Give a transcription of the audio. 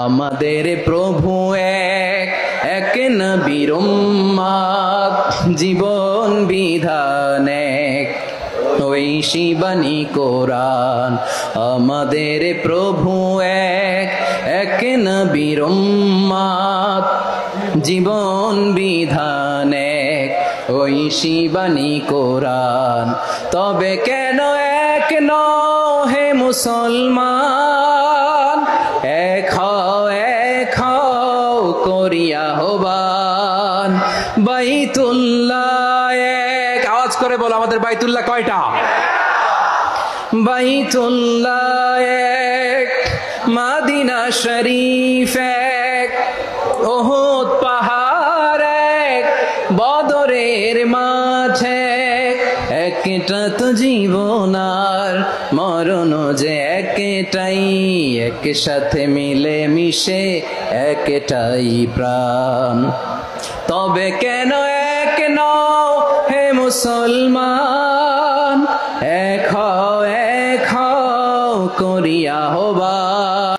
আমাদের প্রভু এক, এক নবীর উম্মত, জীবন বিধান এক, ওই শিবানী কোরআন। আমাদের প্রভু এক, এক নবীর উম্মত, জীবন বিধান এক, ওই শিবানী কোরআন। তবে কেন এক নও হে মুসলমান, এক হও করিয়া আহ্বান। বাইতুল্লাহ এক, আওয়াজ করে বলো আমাদের বাইতুল্লাহ কয়টা? বাইতুল্লাহ এক, মদিনা শরীফ এক, উহুদ পাহাড় এক, বদরের মাঠ এক। একটা তো জীবন আর মরণ যে একটাই, একসাথে মিলে মিশে একটাই প্রাণ। তবে কেন এক নও হে মুসলমান, এক হও করিয়া আহ্বান।